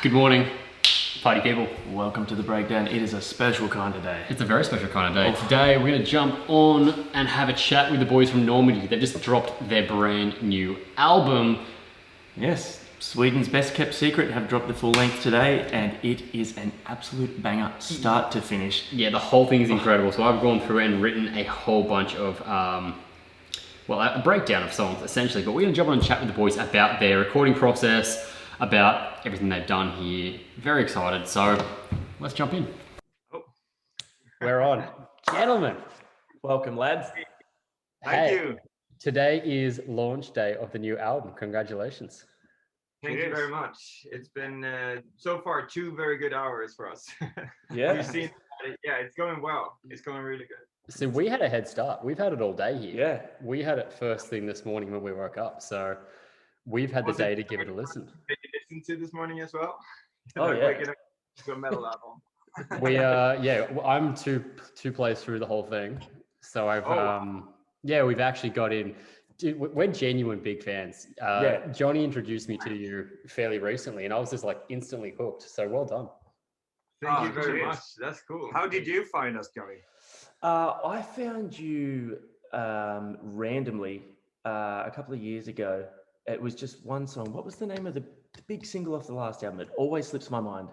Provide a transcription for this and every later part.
Good morning, party people. Welcome to the breakdown. It is a special kind of day. It's a very special kind of day. Today we're going to jump on and have a chat with the boys from Normandy. They've just dropped their brand new album. Yes, Sweden's best kept secret have dropped the full length today, and it is an absolute banger, start to finish. Yeah, the whole thing is incredible. So I've gone through and written a whole bunch of, well, a breakdown of songs essentially. But we're going to jump on and chat with the boys about their recording process, about everything they've done here. Very excited. So let's jump in. Oh. We're on. Gentlemen. Welcome, lads. Thank you. Today is launch day of the new album. Congratulations. Thank you very much. It's been so far 2 very good hours for us. Yeah. You've seen, yeah, it's going well. It's going really good. So we had a head start. We've had it all day here. Yeah. We had it first thing this morning when we woke up. So we've had the day to give it a listen. Did you listen to this morning as well? Oh, yeah. Like, to a metal album. We yeah, I'm two plays through the whole thing. So I've yeah, we've actually got in. Dude, we're genuine big fans. Johnny introduced me to you fairly recently, and I was just like instantly hooked. So well done. Thank you very much. That's cool. How did you find us, Johnny? I found you randomly a couple of years ago. It was just one song. What was the name of the big single off the last album? It always slips my mind.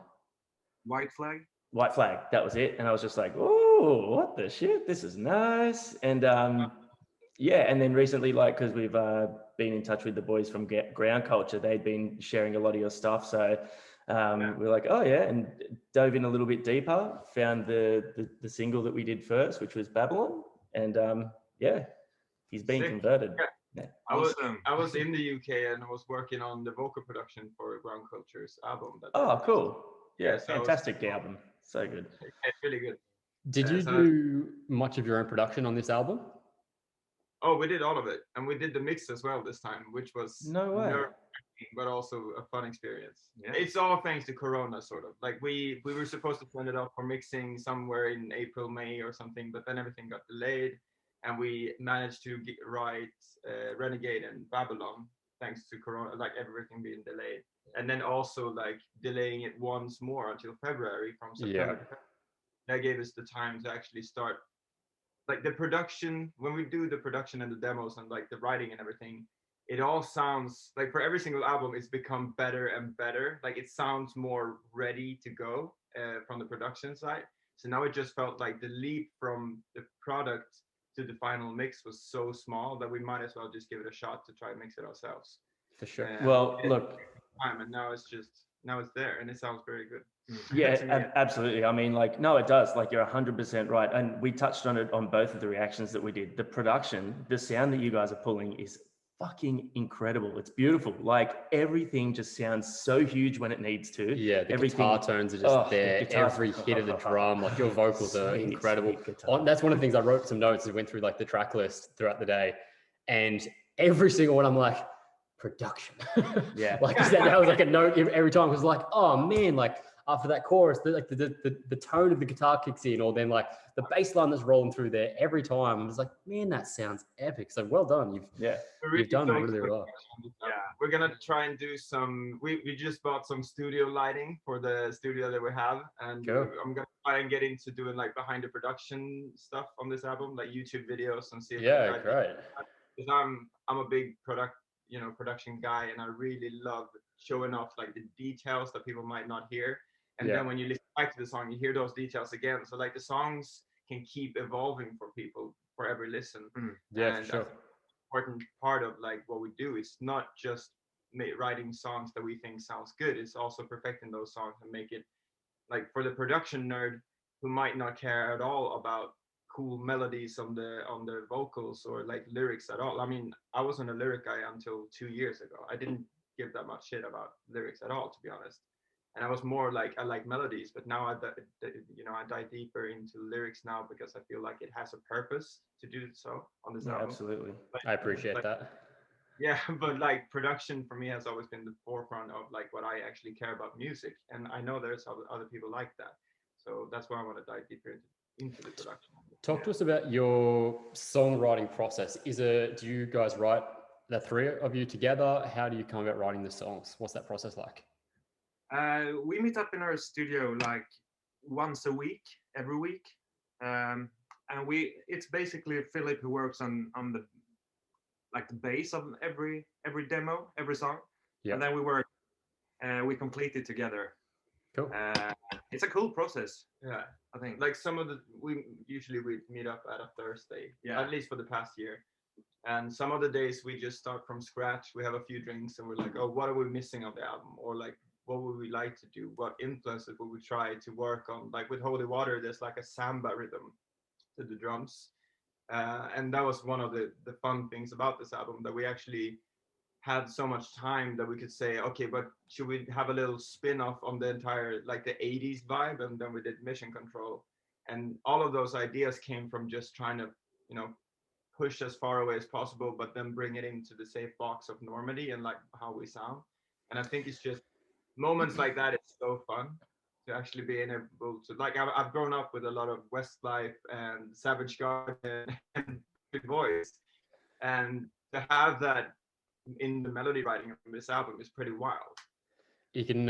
White Flag? White Flag, that was it. And I was just like, oh, what the shit? This is nice. And yeah, and then recently, like, because we've been in touch with the boys from Ground Culture, they'd been sharing a lot of your stuff. So we're like, oh yeah, and dove in a little bit deeper, found the single that we did first, which was Babylon. And yeah, he's been converted. Yeah. I was in the UK and I was working on the vocal production for Ground Culture's album. Oh, cool. Yeah, so fantastic album. So good. It's really good. Did you do much of your own production on this album? Oh, we did all of it, and we did the mix as well this time, which was No way. But also a fun experience. Yeah. It's all thanks to Corona, sort of. Like we were supposed to send it up for mixing somewhere in April, May or something, but then everything got delayed, and we managed to write Renegade and Babylon thanks to Corona, like everything being delayed, and then also like delaying it once more until February from September. Yeah. That gave us the time to actually start. Like the production, when we do the production and the demos and like the writing and everything, it all sounds like for every single album, it's become better and better. Like it sounds more ready to go from the production side. So now it just felt like the leap from the product to the final mix was so small that we might as well just give it a shot to try and mix it ourselves. For sure. Well, look. And now it's there and it sounds very good. Yeah, absolutely. I mean, like, no, it does. Like, you're 100% right. And we touched on it on both of the reactions that we did. The production, the sound that you guys are pulling is fucking incredible. It's beautiful. Like, everything just sounds so huge when it needs to. Yeah, the guitar tones are just there. Every hit of the drum, like your vocals are incredible. That's one of the things I wrote some notes and went through like the track list throughout the day. And every single one, I'm like, production. Yeah. Like that was like a note every time. It was like, oh man, like after that chorus, the tone of the guitar kicks in, or then like the bass line that's rolling through there every time. I was like, man, that sounds epic. So well done. You've done really well. Yeah, we're gonna try and do some. We just bought some studio lighting for the studio that we have, and I'm gonna try and get into doing like behind the production stuff on this album, like YouTube videos and see. Yeah, great. Because I'm a big production guy, and I really love showing off like the details that people might not hear. And then when you listen back to the song, you hear those details again. So like the songs can keep evolving for people for every listen. Yeah, and for sure. that's an important part of like what we do. It's not just writing songs that we think sounds good. It's also perfecting those songs and make it like for the production nerd who might not care at all about cool melodies on the vocals or like lyrics at all. I mean, I wasn't a lyric guy until 2 years ago. I didn't give that much shit about lyrics at all, to be honest. And I was more like, I like melodies, but now I dive deeper into lyrics now because I feel like it has a purpose to do so on this album. Absolutely. I appreciate that. Yeah, but like production for me has always been the forefront of like what I actually care about music. And I know there's other people like that. So that's why I want to dive deeper into the production. Talk to us about your songwriting process. Do you guys write the 3 of you together? How do you come about writing the songs? What's that process like? We meet up in our studio like once a week, every week, and it's basically Philip who works on the like the bass of every demo, every song, Yeah. and then we complete it together. Cool. It's a cool process. Yeah, I think. like we usually meet up at a Thursday, at least for the past year. And some of the days we just start from scratch. We have a few drinks and we're like, oh, what are we missing of the album? Or like, what would we like to do? What influences would we try to work on? Like with Holy Water, there's like a samba rhythm to the drums. And that was one of the fun things about this album, that we actually had so much time that we could say, okay, but should we have a little spin-off on the entire, like the 80s vibe? And then we did Mission Control. And all of those ideas came from just trying to, you know, push as far away as possible, but then bring it into the safe box of Normandy and like how we sound. And I think it's just moments like that. It's so fun to actually be able to, like, I've grown up with a lot of Westlife and Savage Garden and Big Voice, and to have that in the melody writing of this album is pretty wild. You can,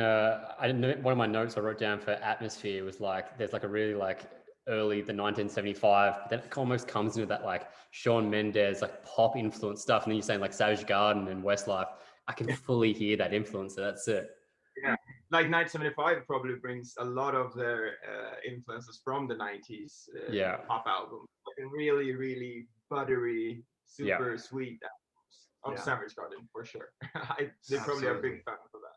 one of my notes I wrote down for atmosphere was like, there's like a really like early, the 1975, but then it almost comes into that like Shawn Mendes, like pop influence stuff. And then you're saying like Savage Garden and Westlife. I can fully hear that influence. So that's it. Yeah, like 1975 probably brings a lot of their influences from the 90s pop album. Like a really, really buttery, super sweet albums of Savage Garden for sure. They probably are big fans of that.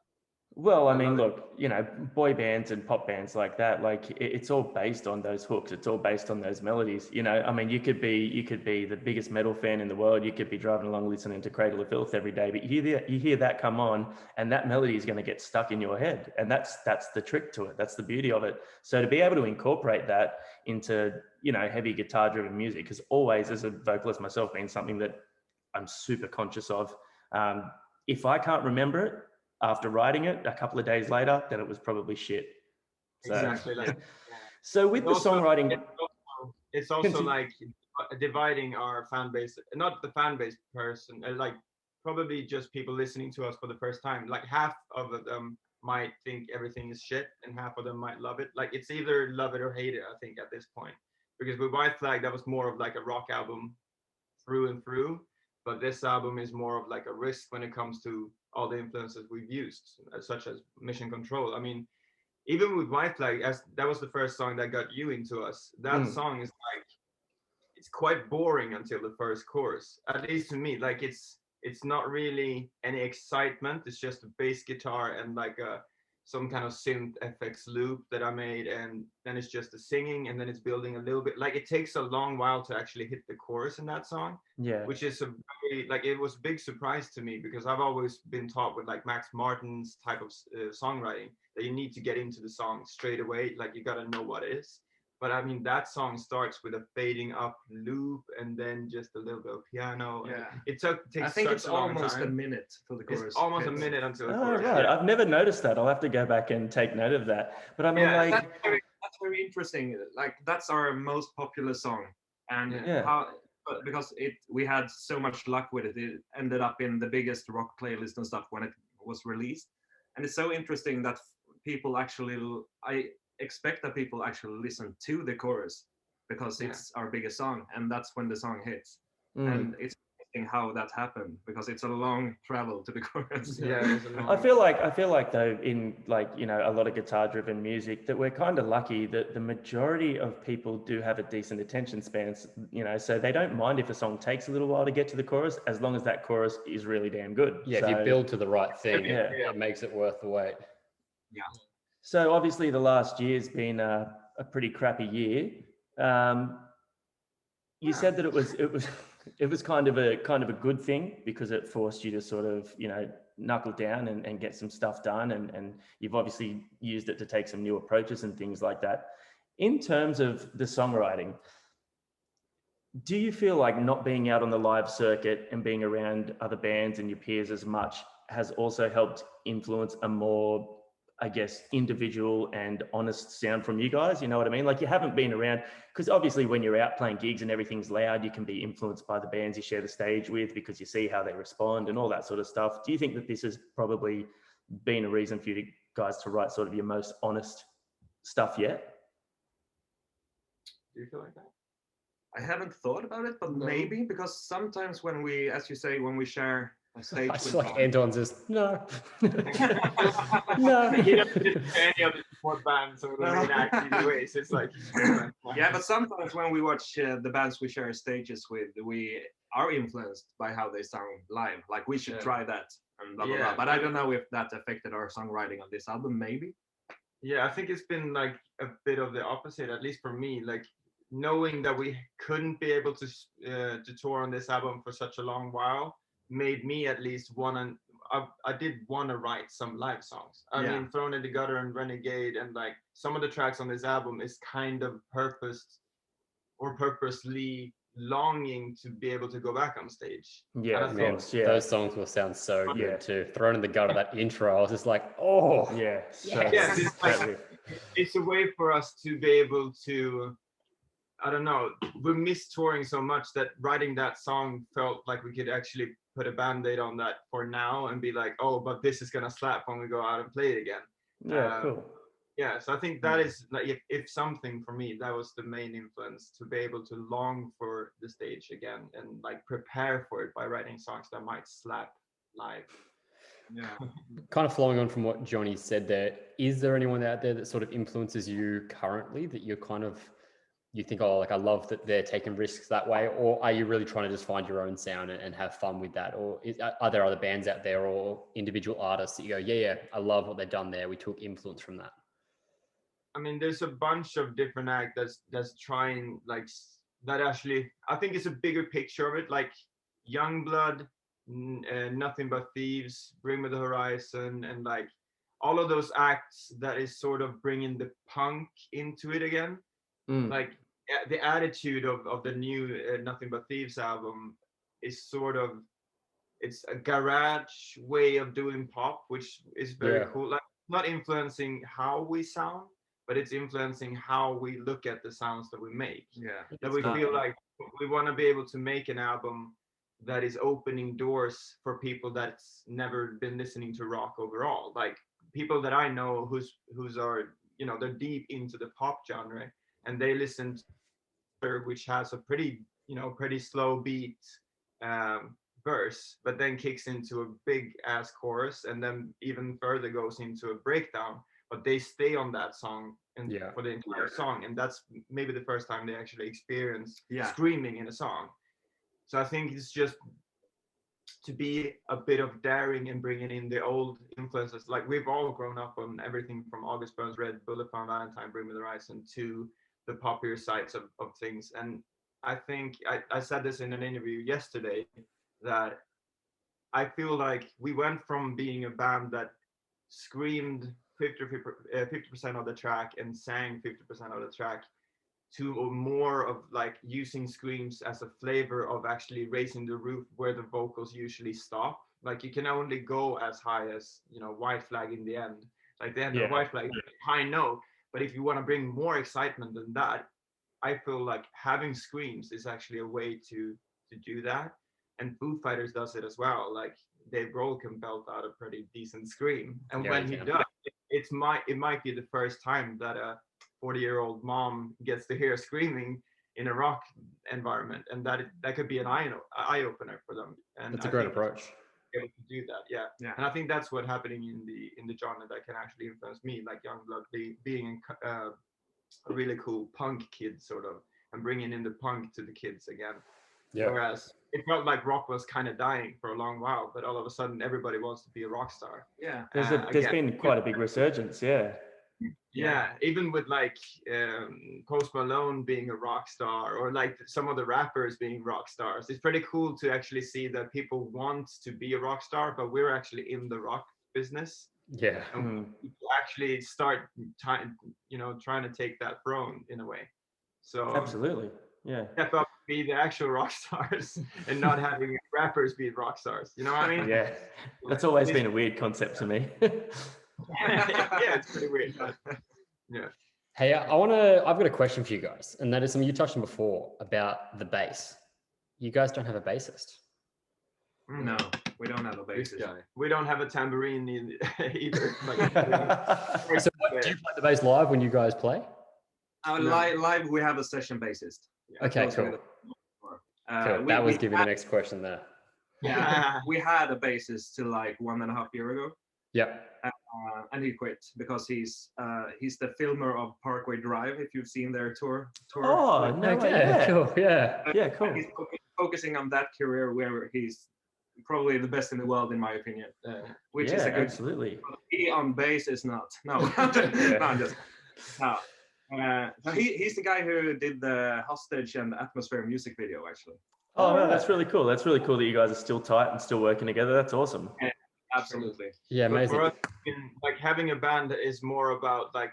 Well, I mean, look, you know, boy bands and pop bands like that, like it's all based on those hooks. It's all based on those melodies. You know, I mean, you could be the biggest metal fan in the world. You could be driving along listening to Cradle of Filth every day, but you hear that come on, and that melody is going to get stuck in your head, and that's the trick to it. That's the beauty of it. So to be able to incorporate that into, you know, heavy guitar-driven music has always, as a vocalist myself, been something that I'm super conscious of. If I can't remember it after writing it a couple of days later, then it was probably shit. So, exactly. Like, so with the songwriting, it's also like dividing our fan base, not the fan base person, like probably just people listening to us for the first time. Like half of them might think everything is shit, and half of them might love it. Like it's either love it or hate it, I think, at this point. Because with White Flag, that was more of like a rock album through and through. But this album is more of like a risk when it comes to all the influences we've used, such as Mission Control. I mean, even with White Flag, as that was the first song that got you into us, that song is like, it's quite boring until the first chorus, at least to me. Like it's not really any excitement. It's just a bass guitar and like some kind of synth FX loop that I made, and then it's just the singing, and then it's building a little bit. Like it takes a long while to actually hit the chorus in that song, which is a very, like, it was a big surprise to me, because I've always been taught with like Max Martin's type of songwriting that you need to get into the song straight away, like you gotta know what it is. But I mean, that song starts with a fading up loop and then just a little bit of piano. Yeah. Takes I think it's almost a minute for the chorus. It's almost a minute until the chorus. Right. I've never noticed that. I'll have to go back and take note of that. But I mean, like, that's very interesting. Like that's our most popular song, and because we had so much luck with it, it ended up in the biggest rock playlist and stuff when it was released. And it's so interesting that people actually, I expect that people actually listen to the chorus because it's our biggest song, and that's when the song hits. And it's interesting how that happened, because it's a long travel to the chorus. I feel like though, in like, you know, a lot of guitar driven music, that we're kind of lucky that the majority of people do have a decent attention span, you know, so they don't mind if a song takes a little while to get to the chorus, as long as that chorus is really damn good. Yeah, if you build to the right thing, it makes it worth the wait. Yeah. So obviously the last year's been a pretty crappy year. You said that it was kind of a good thing, because it forced you to sort of, you know, knuckle down and get some stuff done, and you've obviously used it to take some new approaches and things like that. In terms of the songwriting, do you feel like not being out on the live circuit and being around other bands and your peers as much has also helped influence a more, I guess, individual and honest sound from you guys? You know what I mean? Like, you haven't been around, because obviously when you're out playing gigs and everything's loud, you can be influenced by the bands you share the stage with, because you see how they respond and all that sort of stuff. Do you think that this has probably been a reason for you guys to write sort of your most honest stuff yet? Do you feel like that? I haven't thought about it, but maybe, because sometimes when we, as you say, when we share a stage I just with like Anton's just no. No. He doesn't listen to any of the support bands or the main act either way. So it's like, yeah, but sometimes when we watch the bands we share stages with, we are influenced by how they sound live. Like, we should try that and blah blah blah. But I don't know if that affected our songwriting on this album. Maybe. Yeah, I think it's been like a bit of the opposite, at least for me. Like, knowing that we couldn't be able to tour on this album for such a long while made me at least I did want to write some live songs. I mean, Thrown in the Gutter and Renegade, and like some of the tracks on this album is kind of purposely longing to be able to go back on stage. Yeah, man, those songs will sound so good too. Thrown in the Gutter, that intro, I was just like, oh yeah, yes. It's a way for us to be able to, I don't know, we missed touring so much that writing that song felt like we could actually put a band-aid on that for now and be like, oh, but this is gonna slap when we go out and play it again. Yeah, cool. Yeah, so I think that is like, if something for me, that was the main influence, to be able to long for the stage again and like prepare for it by writing songs that might slap live. Yeah. Kind of flowing on from what Johnny said there, is there anyone out there that sort of influences you currently that you're kind of, you think, oh, like I love that they're taking risks that way? Or are you really trying to just find your own sound and have fun with that? Or are there other bands out there or individual artists that you go, yeah, I love what they've done there, we took influence from that? I mean, there's a bunch of different acts that's trying, like, that actually, I think it's a bigger picture of it, like Youngblood, Nothing But Thieves, Bring Me the Horizon, and like all of those acts that is sort of bringing the punk into it again. Like the attitude of the new Nothing But Thieves album is sort of, it's a garage way of doing pop, which is very cool. Like, not influencing how we sound, but it's influencing how we look at the sounds that we make. Yeah. That we feel like we want to be able to make an album that is opening doors for people that's never been listening to rock overall. Like people that I know who's are, you know, they're deep into the pop genre, and they listen to, which has a pretty, you know, pretty slow beat verse, but then kicks into a big ass chorus, and then even further goes into a breakdown, but they stay on that song and for the entire song, and that's maybe the first time they actually experience screaming in a song. So I think it's just to be a bit of daring and bringing in the old influences. Like, we've all grown up on everything from August Burns Red, Bullet for Valentine, Bring Me the Horizon, to the popular sides of things. And I think I said this in an interview yesterday, that I feel like we went from being a band that screamed 50% of the track and sang 50% of the track to more of like using screams as a flavor of actually raising the roof where the vocals usually stop. Like, you can only go as high as, you know, White Flag in the end. Like the end of White Flag, high note. But if you want to bring more excitement than that, I feel like having screams is actually a way to do that. And Foo Fighters does it as well. Like, Dave Grohl can belt out a pretty decent scream, and when he does, it might be the first time that a 40-year-old mom gets to hear screaming in a rock environment, and that could be an eye opener for them. And that's a great approach. Able to do that, yeah. And I think that's what happening in the genre that can actually influence me, like Youngblood being a really cool punk kid sort of, and bringing in the punk to the kids again. Whereas it felt like rock was kind of dying for a long while, but all of a sudden everybody wants to be a rock star. There's been quite a big resurgence. Even with like Post Malone being a rock star, or like some of the rappers being rock stars. It's pretty cool to actually see that people want to be a rock star, but we're actually in the rock business. And we actually start trying to take that throne in a way. So absolutely, step up, be the actual rock stars, and not having rappers be rock stars. You know what I mean? That's always been a weird concept to me. It's pretty weird. Hey, I've got a question for you guys, and that is something you touched on before about the bass. You guys don't have a bassist. No, we don't have a bassist. We don't have a tambourine either. Like, so do you play the bass live when you guys play? Live, we have a session bassist. Okay, cool. Cool. That was giving the next question there. Yeah, we had a bassist till like 1.5 years ago. Yep. And he quit because he's the filmer of Parkway Drive. If you've seen their tour. Oh, no, okay, cool. Yeah. Yeah, cool. He's focusing on that career where he's probably the best in the world, in my opinion. Which is a good. Absolutely. He on bass is not. No, no. He's the guy who did the Hostage and Atmosphere music video, actually. Oh, no, that's really cool. That's really cool that you guys are still tight and still working together. That's awesome. Yeah, absolutely. Yeah, amazing. For us, like having a band is more about like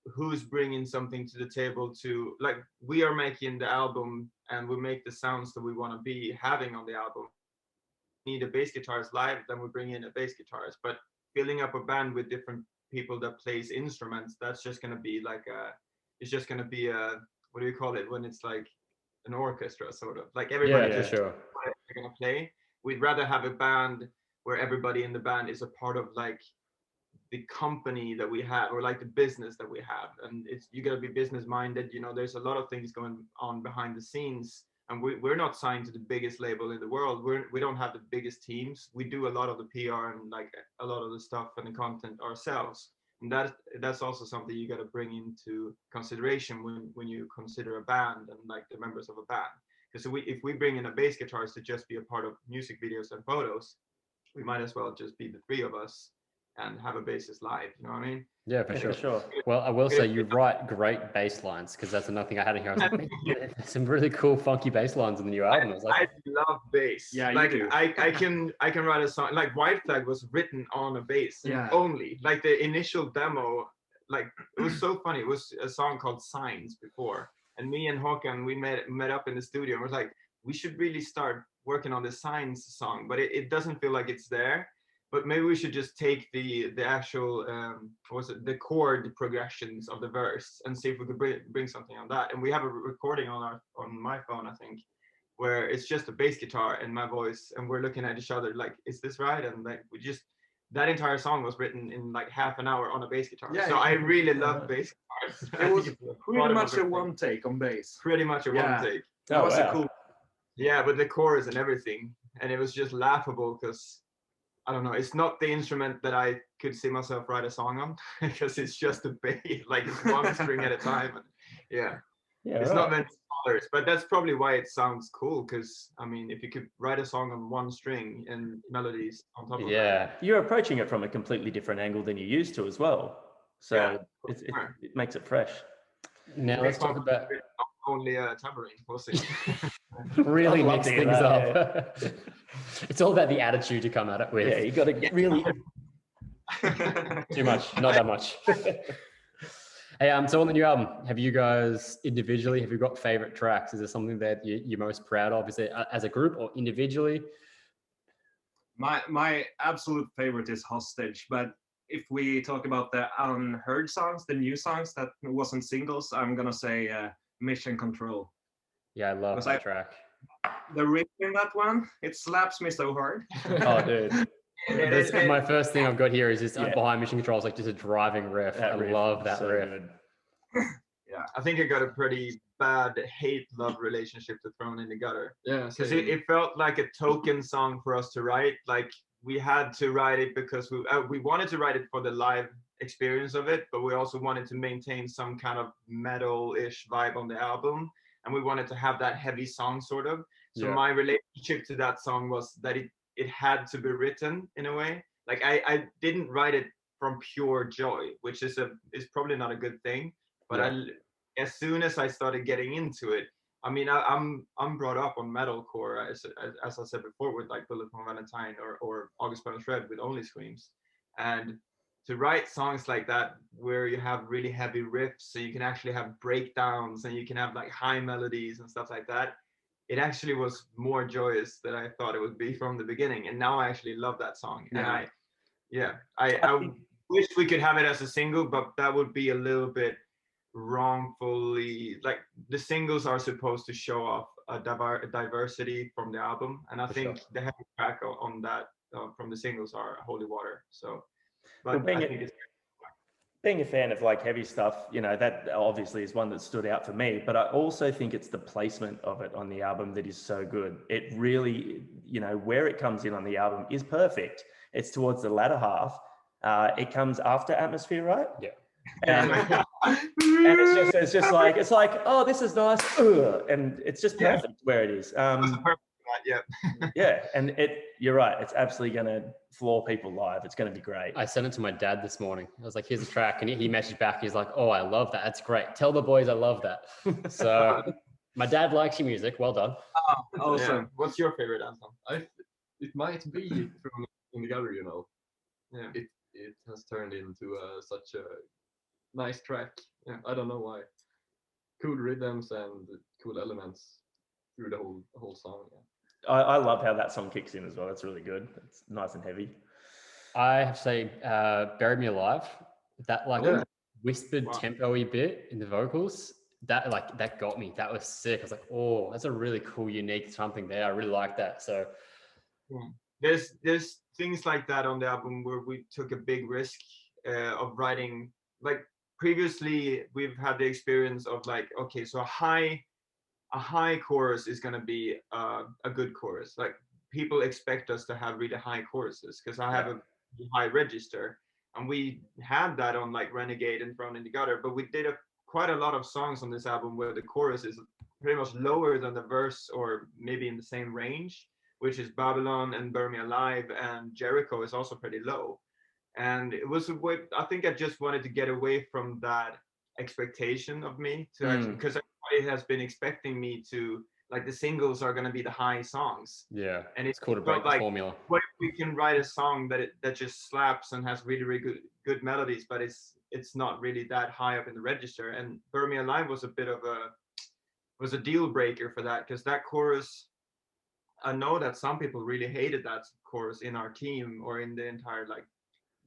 who's bringing something to the table to, like, we are making the album and we make the sounds that we want to be having on the album. Need a bass guitarist live, then we bring in a bass guitarist. But filling up a band with different people that plays instruments, that's just going to be like it's just going to be what do you call it when it's like an orchestra, sort of like everybody just sure. They're going to play. We'd rather have a band where everybody in the band is a part of like the company that we have, or like the business that we have. And you got to be business minded. You know, there's a lot of things going on behind the scenes, and we're not signed to the biggest label in the world. We don't have the biggest teams. We do a lot of the PR and like a lot of the stuff and the content ourselves. And that's also something you got to bring into consideration when you consider a band and like the members of a band. Because if we bring in a bass guitarist to just be a part of music videos and photos, we might as well just be the three of us and have a bassist live. You know what I mean? Yeah, for sure. Well, I will say you write great bass lines, because that's another thing I had in here. I was like, there's some really cool, funky bass lines in the new album. I love bass. Yeah, like you do. I can write a song. Like White Flag was written on a bass only. Like the initial demo, like it was so funny. It was a song called Signs before, and me and Håkan, we met up in the studio and was like, we should really start working on the Signs song, but it doesn't feel like it's there. But maybe we should just take the actual the chord progressions of the verse and see if we could bring something on that. And we have a recording on my phone, I think, where it's just a bass guitar and my voice, and we're looking at each other like, is this right? And like that entire song was written in like half an hour on a bass guitar. Yeah, so I really love bass guitars. It was pretty much a one take on bass. Pretty much a one take. That was a cool. Yeah, but the chorus and everything, and it was just laughable because, I don't know, it's not the instrument that I could see myself write a song on, because it's just a bass, like it's one string at a time. And it's not meant for others, but that's probably why it sounds cool. Because I mean, if you could write a song on one string and melodies on top of that, you're approaching it from a completely different angle than you used to as well. So it makes it fresh. Now let's talk about only a tambourine. We'll see. Really mix things up. It's all about the attitude you come at it with. Yeah, you got to really too much, not that much. Hey, so on the new album, have you guys individually, have you got favorite tracks? Is there something that you're most proud of? Is it as a group or individually? My absolute favorite is Hostage, but if we talk about the unheard songs, the new songs that wasn't singles, I'm gonna say Mission Control. Yeah, I love that track. The riff in that one, it slaps me so hard. Oh, dude. My first thing I've got here is just behind Mission Control. It's like just a driving riff. I love that riff. Yeah, I think I got a pretty bad hate-love relationship to Thrown in the Gutter. Yeah, because it felt like a token song for us to write. Like we had to write it because we wanted to write it for the live experience of it, but we also wanted to maintain some kind of metal-ish vibe on the album, and we wanted to have that heavy song sort of. So my relationship to that song was that it had to be written in a way. Like I didn't write it from pure joy, which is probably not a good thing. But as soon as I started getting into it, I mean, I'm brought up on metalcore, as I said before, with like Bullet for Valentine or August Burns Red with Only Screams. And to write songs like that, where you have really heavy riffs, so you can actually have breakdowns and you can have like high melodies and stuff like that, it actually was more joyous than I thought it would be from the beginning. And now I actually love that song. And I wish we could have it as a single, but that would be a little bit wrongfully, like the singles are supposed to show off diversity from the album, and I think the heavy track on that from the singles are Holy Water. So, but well, I think it's being a fan of like heavy stuff, you know, that obviously is one that stood out for me, but I also think it's the placement of it on the album that is so good. It really, you know, where it comes in on the album is perfect. It's towards the latter half. It comes after Atmosphere, right? Yeah. And, and it's just like, oh, this is nice. Ugh, and it's just perfect where it is. Yeah, and you're right. It's absolutely going to floor people live. It's going to be great. I sent it to my dad this morning. I was like, here's a track. And he messaged back. He's like, oh, I love that. That's great. Tell the boys I love that. So my dad likes your music. Well done. Awesome. Yeah. What's your favorite anthem? It might be from In the Gutter, you know. Yeah. It has turned into such a nice track. Yeah. I don't know why. Cool rhythms and cool elements through the whole song. Yeah. I love how that song kicks in as well. It's really good. It's nice and heavy. I have to say, Buried Me Alive, that whispered tempo-y bit in the vocals, that got me. That was sick. I was like, oh, that's a really cool, unique something there. I really like that. So there's things like that on the album where we took a big risk of writing. Like previously, we've had the experience of like, okay, so a high chorus is going to be a good chorus. Like people expect us to have really high choruses because I have a high register, and we had that on like Renegade and Thrown in the Gutter, but we did quite a lot of songs on this album where the chorus is pretty much lower than the verse, or maybe in the same range, which is Babylon and Burn Me Alive, and Jericho is also pretty low. And it was I think I just wanted to get away from that expectation of me to actually, because everybody has been expecting me to, like, the singles are going to be the high songs, and it's cool to break the formula. What if we can write a song that just slaps and has really good melodies, but it's not really that high up in the register? And Burn Me Alive was a bit of a deal breaker for that, because that chorus, I know that some people really hated that chorus in our team or in the entire, like,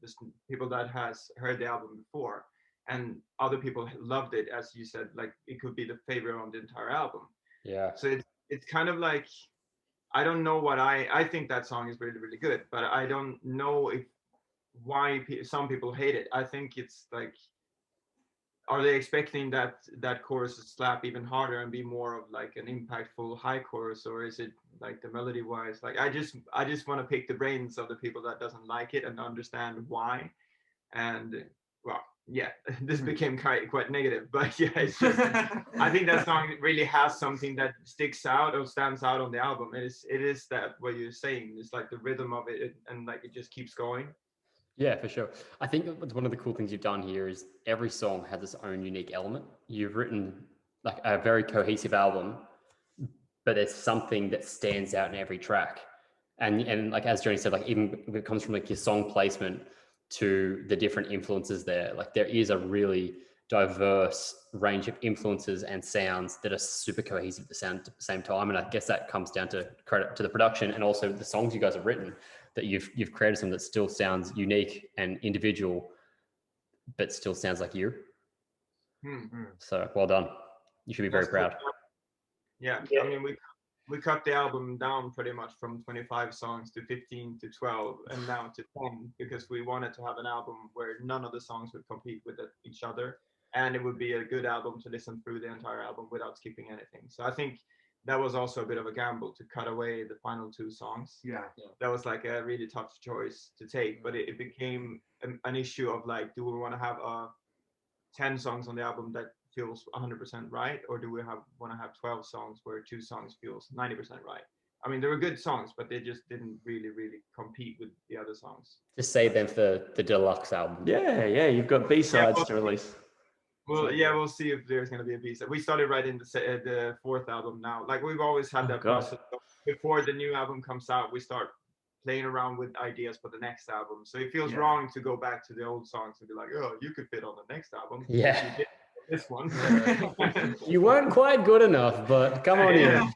just people that has heard the album before, and other people loved it, as you said, like it could be the favorite on the entire album. Yeah. So it's kind of like, I don't know what I think that song is really, really good, but I don't know why some people hate it. I think it's like, are they expecting that chorus to slap even harder and be more of like an impactful high chorus, or is it like the melody wise? Like I just want to pick the brains of the people that doesn't like it and understand why. And well, yeah, this became quite negative, but yeah, it's just, I think that song really has something that sticks out or stands out on the album. It is that what you're saying. It's like the rhythm of it, and like it just keeps going. Yeah, for sure. I think one of the cool things you've done here is every song has its own unique element. You've written like a very cohesive album, but there's something that stands out in every track. And like as Johhny said, like even if it comes from like your song placement to the different influences there, like there is a really diverse range of influences and sounds that are super cohesive at the same time. And I guess that comes down to credit to the production and also the songs you guys have written, that you've created something that still sounds unique and individual, but still sounds like you. Mm-hmm. So well done. You should be very proud. Yeah, I mean, we cut the album down pretty much from 25 songs to 15 to 12 and now to 10, because we wanted to have an album where none of the songs would compete with each other, and it would be a good album to listen through the entire album without skipping anything. So I think that was also a bit of a gamble to cut away the final 2 songs. Yeah. That was like a really tough choice to take, but it became an issue of like, do we want to have 10 songs on the album that feels 100% right, or do we want to have 12 songs where 2 songs feels 90% right? I mean, they were good songs, but they just didn't really compete with the other songs. Just save them for the deluxe album. Yeah, you've got B-sides to release. Well, yeah, we'll see if there's going to be a B-side. We started writing the 4th album now. Like, we've always had that process. Before the new album comes out, we start playing around with ideas for the next album. So it feels wrong to go back to the old songs and be like, oh, you could fit on the next album. Yeah. You did this one. You weren't quite good enough, but come on in.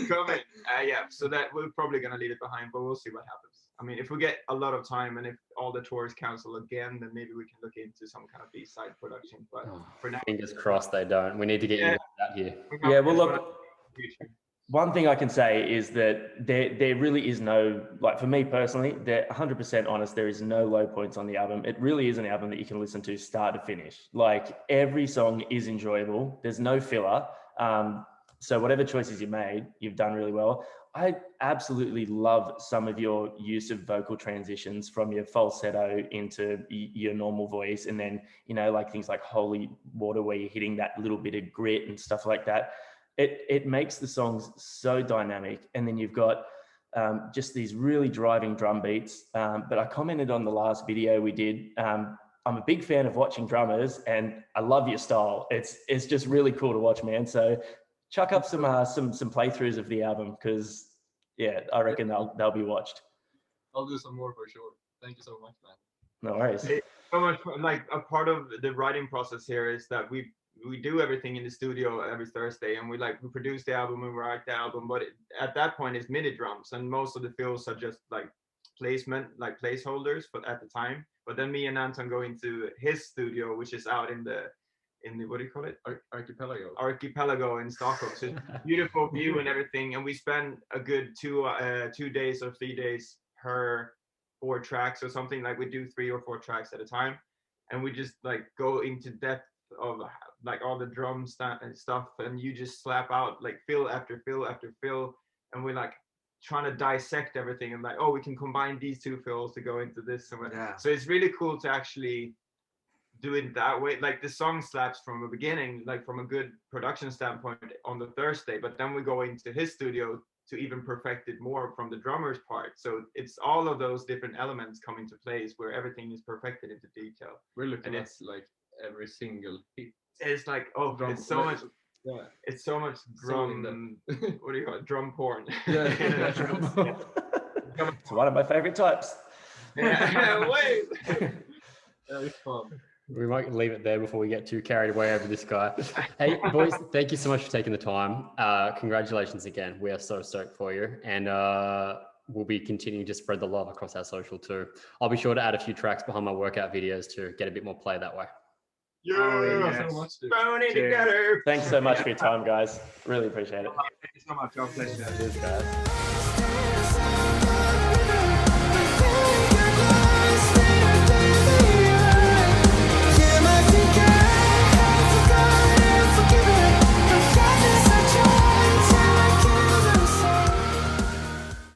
Come in. Yeah, so that we're probably going to leave it behind, but we'll see what happens. I mean, if we get a lot of time and if all the tours cancel again, then maybe we can look into some kind of B-side production. But for now, fingers crossed they don't. We need to get you that here. Yeah, well, look, One thing I can say is that there really is no, like for me personally, they're 100% honest. There is no low points on the album. It really is an album that you can listen to start to finish. Like every song is enjoyable. There's no filler. So whatever choices you made, you've done really well. I absolutely love some of your use of vocal transitions from your falsetto into your normal voice. And then, you know, like things like Holy Water, where you're hitting that little bit of grit and stuff like that. It makes the songs so dynamic. And then you've got just these really driving drum beats. But I commented on the last video we did. I'm a big fan of watching drummers, and I love your style. It's just really cool to watch, man. So chuck up some playthroughs of the album, because yeah, I reckon they'll be watched. I'll do some more for sure. Thank you so much, man. No worries. So much like a part of the writing process here is that we do everything in the studio every Thursday, and we produce the album and write the album, but at that point it's MIDI drums, and most of the fills are just like placement, like placeholders at the time. But then me and Anton go into his studio, which is out in the what do you call it? Archipelago in Stockholm. So it's a beautiful view and everything, and we spend a good 2 days or 3 days per 4 tracks or something. Like we do 3 or 4 tracks at a time, and we just like go into depth of like all the drum stuff, and you just slap out like fill after fill after fill, and we're like trying to dissect everything and like, oh, we can combine these 2 fills to go into this. So it's really cool to actually do it that way. Like the song slaps from the beginning, like from a good production standpoint on the Thursday, but then we go into his studio to even perfect it more from the drummer's part. So it's all of those different elements come into place where everything is perfected into detail. We're looking at like every single hit. It's like, oh, drum, it's so much. Yeah. It's so much drum. What do you call it? Drum porn. Yeah. It's one of my favorite types. Yeah, wait. It's fun. We might leave it there before we get too carried away over this guy. Hey, boys, thank you so much for taking the time. Congratulations again. We are so stoked for you. And we'll be continuing to spread the love across our social too. I'll be sure to add a few tracks behind my workout videos to get a bit more play that way. Yeah, so much, dude. Boning together. Thanks so much for your time, guys. Really appreciate it. Thank you so much. Our pleasure. Cheers, guys.